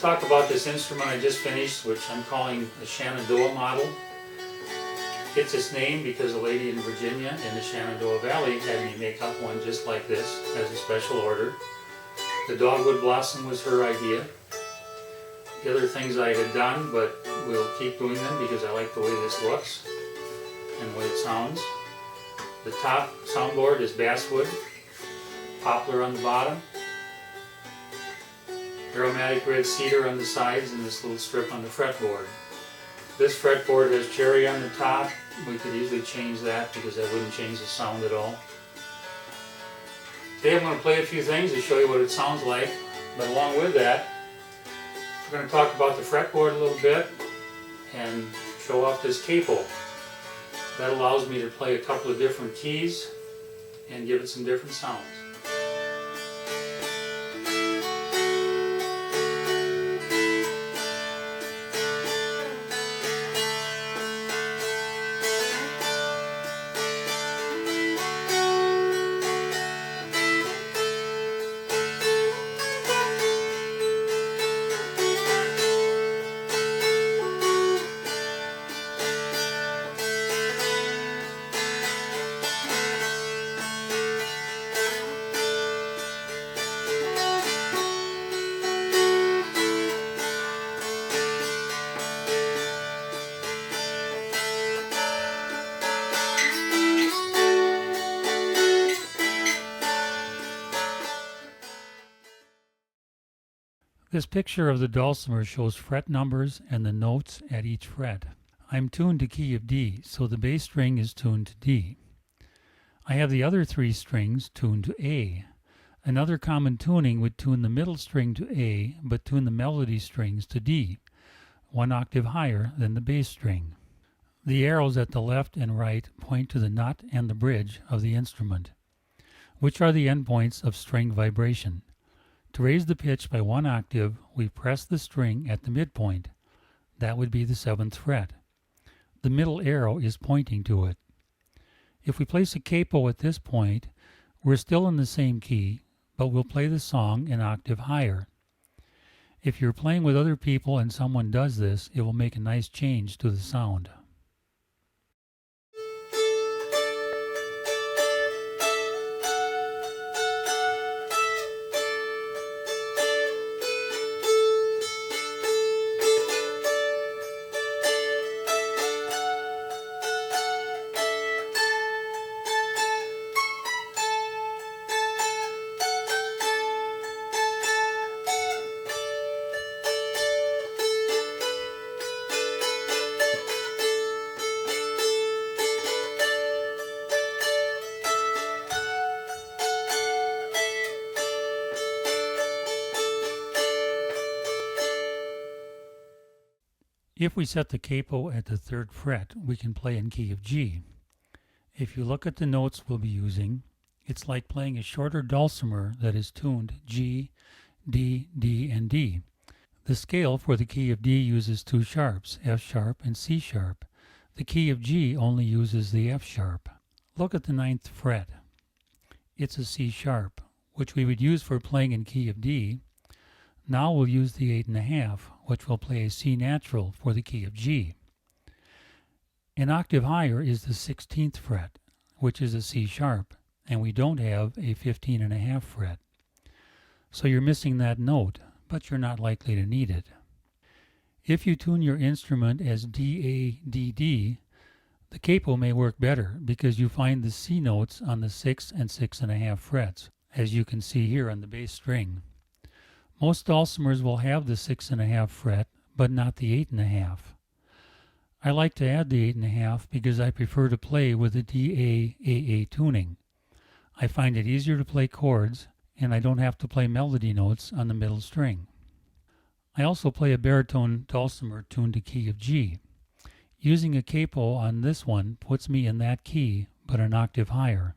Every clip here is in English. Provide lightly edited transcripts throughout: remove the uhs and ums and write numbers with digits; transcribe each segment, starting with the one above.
talk about this instrument I just finished, which I'm calling the Shenandoah model. Gets its name because a lady in Virginia in the Shenandoah Valley had me make up one just like this as a special order. The dogwood blossom was her idea. The other things I had done, but we'll keep doing them because I like the way this looks and the way it sounds. The top soundboard is basswood, poplar on the bottom, aromatic red cedar on the sides, and this little strip on the fretboard. This fretboard has cherry on the top. We could easily change that because that wouldn't change the sound at all. Today I'm going to play a few things to show you what it sounds like, but along with that, we're going to talk about the fretboard a little bit and show off this capo. That allows me to play a couple of different keys and give it some different sounds. This picture of the dulcimer shows fret numbers and the notes at each fret. I'm tuned to key of D, so the bass string is tuned to D. I have the other three strings tuned to A. Another common tuning would tune the middle string to A, but tune the melody strings to D, one octave higher than the bass string. The arrows at the left and right point to the nut and the bridge of the instrument, which are the endpoints of string vibration. To raise the pitch by one octave, we press the string at the midpoint. That would be the 7th fret. The middle arrow is pointing to it. If we place a capo at this point, we're still in the same key, but we'll play the song an octave higher. If you're playing with other people and someone does this, it will make a nice change to the sound. If we set the capo at the 3rd fret, we can play in key of G. If you look at the notes we'll be using, it's like playing a shorter dulcimer that is tuned G, D, D, and D. The scale for the key of D uses 2 sharps, F sharp and C sharp. The key of G only uses the F sharp. Look at the 9th fret. It's a C sharp, which we would use for playing in key of D. Now we'll use the 8.5, which will play a C natural for the key of G. An octave higher is the 16th fret, which is a C sharp, and we don't have a 15.5 fret. So you're missing that note, but you're not likely to need it. If you tune your instrument as D, A, D, D, the capo may work better because you find the C notes on the 6 and 6.5 frets, as you can see here on the bass string. Most dulcimers will have the 6.5 fret, but not the 8.5. I like to add the 8.5 because I prefer to play with the D, A, A tuning. I find it easier to play chords, and I don't have to play melody notes on the middle string. I also play a baritone dulcimer tuned to key of G. Using a capo on this one puts me in that key, but an octave higher.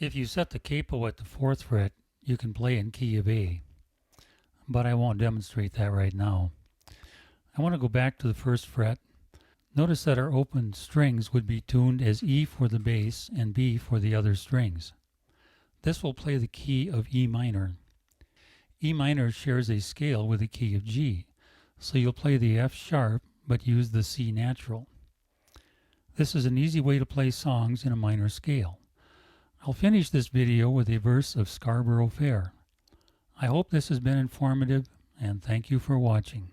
If you set the capo at the 4th fret, you can play in key of A, but I won't demonstrate that right now. I want to go back to the 1st fret. Notice that our open strings would be tuned as E for the bass and B for the other strings. This will play the key of E minor. E minor shares a scale with the key of G, so you'll play the F sharp but use the C natural. This is an easy way to play songs in a minor scale. I'll finish this video with a verse of Scarborough Fair. I hope this has been informative, and thank you for watching.